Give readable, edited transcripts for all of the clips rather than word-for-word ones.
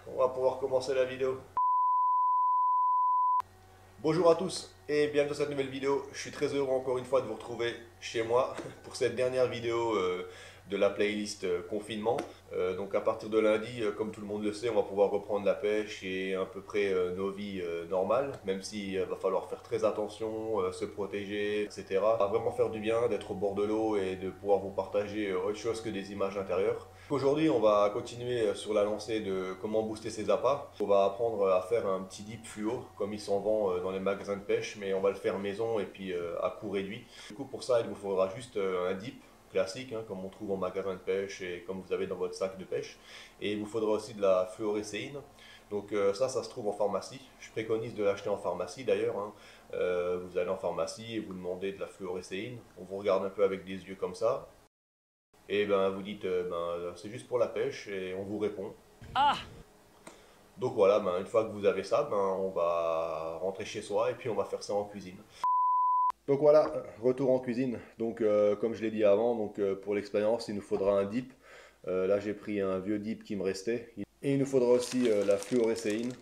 On va pouvoir commencer la vidéo. Bonjour à tous et bienvenue dans cette nouvelle vidéo. Je suis très heureux encore une fois de vous retrouver chez moi pour cette dernière vidéo de la playlist confinement. Donc à partir de lundi, comme tout le monde le sait, on va pouvoir reprendre la pêche et à peu près nos vies normales, même s'il va falloir faire très attention, se protéger, etc. Ça va vraiment faire du bien d'être au bord de l'eau et de pouvoir vous partager autre chose que des images intérieures. Aujourd'hui, on va continuer sur la lancée de comment booster ses appâts. On va apprendre à faire un petit dip fluo, comme il s'en vend dans les magasins de pêche, mais on va le faire maison et puis à coût réduit. Du coup, pour ça, il vous faudra juste un dip classique, hein, comme on trouve en magasin de pêche et comme vous avez dans votre sac de pêche. Et il vous faudra aussi de la fluorécéine. Donc ça se trouve en pharmacie. Je préconise de l'acheter en pharmacie d'ailleurs, hein. Vous allez en pharmacie et vous demandez de la fluorécéine. On vous regarde un peu avec des yeux comme ça. Et ben vous dites c'est juste pour la pêche et on vous répond. Ah! Donc voilà, une fois que vous avez ça, on va rentrer chez soi et puis on va faire ça en cuisine. Donc voilà, retour en cuisine. Donc comme je l'ai dit avant, donc pour l'expérience, il nous faudra un dip. Là j'ai pris un vieux dip qui me restait. Et il nous faudra aussi la fluorécéine.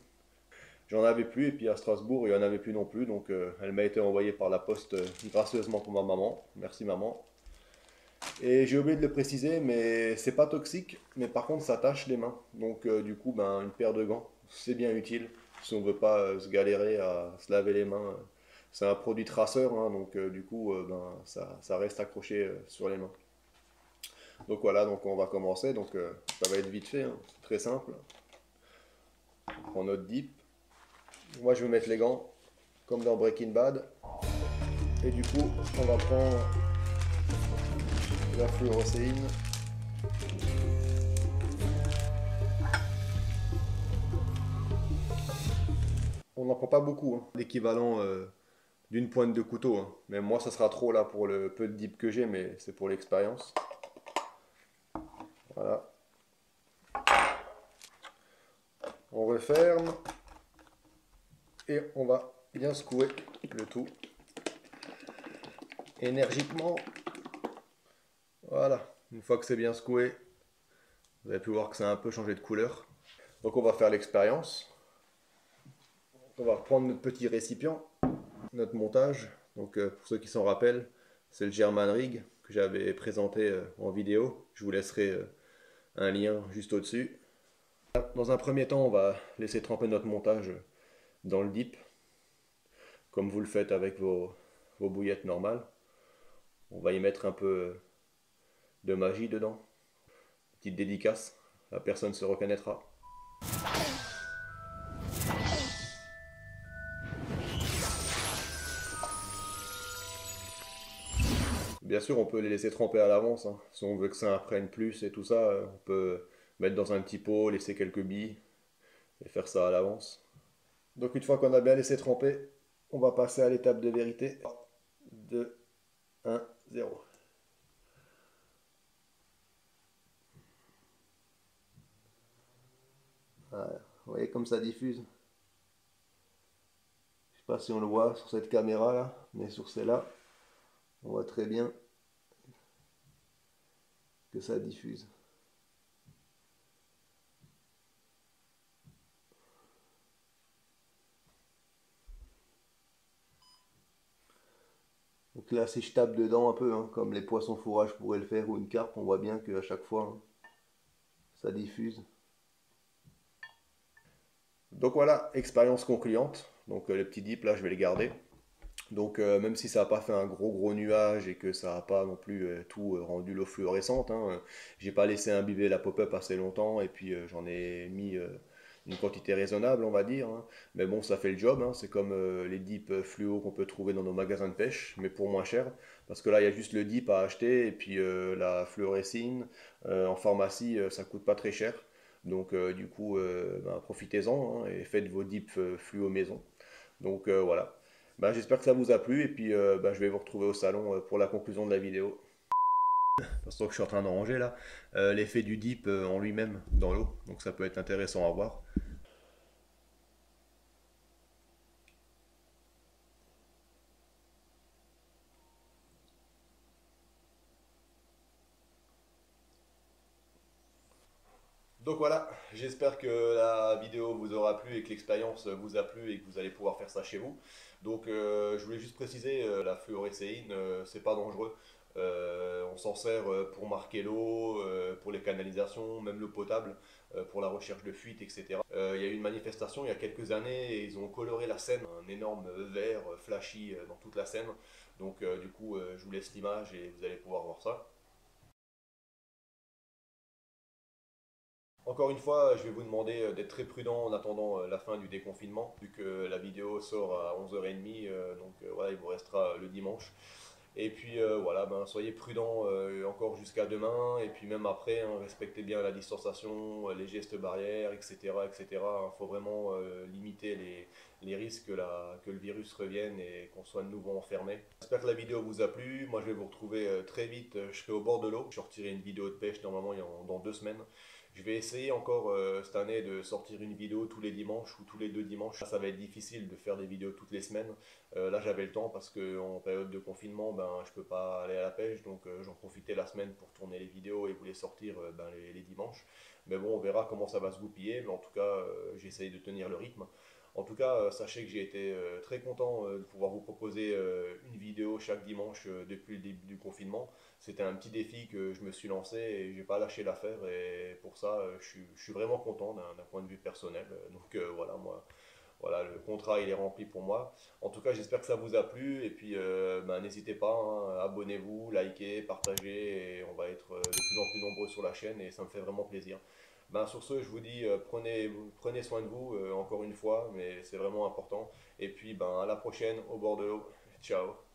J'en avais plus et puis à Strasbourg il n'y en avait plus non plus. Donc elle m'a été envoyée par la poste gracieusement pour ma maman. Merci maman. Et j'ai oublié de le préciser, mais c'est pas toxique, mais par contre ça tâche les mains. Donc du coup, une paire de gants, c'est bien utile si on veut pas se galérer à se laver les mains. C'est un produit traceur, hein, donc du coup, ça reste accroché sur les mains. Donc voilà, donc on va commencer. Donc ça va être vite fait, hein, c'est très simple. On prend notre dip. Moi, je vais mettre les gants, comme dans Breaking Bad. Et du coup, on va prendre la fluorécéine. On n'en prend pas beaucoup, hein. L'équivalent d'une pointe de couteau, hein. Mais moi, ça sera trop là pour le peu de dip que j'ai, mais c'est pour l'expérience. Voilà. On referme. Et on va bien secouer le tout. Énergiquement. Voilà. Une fois que c'est bien secoué, vous avez pu voir que ça a un peu changé de couleur. Donc on va faire l'expérience. On va reprendre notre petit récipient, notre montage. Donc pour ceux qui s'en rappellent, c'est le German Rig que j'avais présenté en vidéo. Je vous laisserai un lien juste au-dessus. Dans un premier temps, on va laisser tremper notre montage dans le dip, comme vous le faites avec vos bouillettes normales. On va y mettre un peu de magie dedans. Petite dédicace, la personne se reconnaîtra. Bien sûr, on peut les laisser tremper à l'avance, hein. Si on veut que ça apprenne plus et tout ça, on peut mettre dans un petit pot, laisser quelques billes et faire ça à l'avance. Donc une fois qu'on a bien laissé tremper, on va passer à l'étape de vérité. 2, 1, 0. Voilà. Vous voyez comme ça diffuse. Je sais pas si on le voit sur cette caméra là, mais sur celle-là, on voit très bien que ça diffuse. Donc là, si je tape dedans un peu, hein, comme les poissons fourrage pourraient le faire ou une carpe, on voit bien qu'à chaque fois, hein, ça diffuse. Donc voilà, expérience concluante. Donc les petits dips là, je vais les garder. Donc même si ça n'a pas fait un gros nuage et que ça n'a pas non plus tout rendu l'eau fluorescente, hein, j'ai pas laissé imbiber la pop-up assez longtemps et puis j'en ai mis une quantité raisonnable on va dire, hein. Mais bon ça fait le job, hein. C'est comme les dips fluo qu'on peut trouver dans nos magasins de pêche mais pour moins cher parce que là il y a juste le dip à acheter et puis la fluorescine en pharmacie ça coûte pas très cher. Donc du coup profitez-en, hein, et faites vos dips fluo maison. Donc voilà. J'espère que ça vous a plu et puis je vais vous retrouver au salon pour la conclusion de la vidéo. Parce que je suis en train de ranger là, l'effet du dip en lui-même dans l'eau, donc ça peut être intéressant à voir. Donc voilà, j'espère que la vidéo vous aura plu et que l'expérience vous a plu et que vous allez pouvoir faire ça chez vous. Donc je voulais juste préciser, la fluorécéine, c'est pas dangereux. On s'en sert pour marquer l'eau, pour les canalisations, même l'eau potable, pour la recherche de fuite, etc. Il y a eu une manifestation il y a quelques années et ils ont coloré la Seine, un énorme vert flashy dans toute la Seine. Donc du coup, je vous laisse l'image et vous allez pouvoir voir ça. Encore une fois, je vais vous demander d'être très prudent en attendant la fin du déconfinement, vu que la vidéo sort à 11h30, voilà, il vous restera le dimanche. Et puis voilà, ben, soyez prudents encore jusqu'à demain, et puis même après, hein, respectez bien la distanciation, les gestes barrières, etc. etc. Il faut vraiment limiter les risques que le virus revienne et qu'on soit de nouveau enfermé. J'espère que la vidéo vous a plu. Moi, je vais vous retrouver très vite. Je serai au bord de l'eau. Je sortirai une vidéo de pêche normalement dans 2 semaines. Je vais essayer encore cette année de sortir une vidéo tous les dimanches ou tous les 2 dimanches. Ça va être difficile de faire des vidéos toutes les semaines. Là j'avais le temps parce qu'en période de confinement, ben, je peux pas aller à la pêche, donc j'en profitais la semaine pour tourner les vidéos et vous les sortir ben, les dimanches. Mais bon, on verra comment ça va se goupiller, mais en tout cas, j'essaye de tenir le rythme. En tout cas, sachez que j'ai été très content de pouvoir vous proposer une vidéo chaque dimanche depuis le début du confinement. C'était un petit défi que je me suis lancé et j'ai pas lâché l'affaire, et pour ça, je suis vraiment content d'un point de vue personnel. Donc voilà, moi, voilà, le contrat il est rempli pour moi. En tout cas, j'espère que ça vous a plu. Et puis, ben, n'hésitez pas, hein, abonnez-vous, likez, partagez. Et on va être de plus en plus nombreux sur la chaîne et ça me fait vraiment plaisir. Ben, sur ce, je vous dis, prenez soin de vous encore une fois, mais c'est vraiment important. Et puis, ben, à la prochaine au bord de l'eau. Ciao.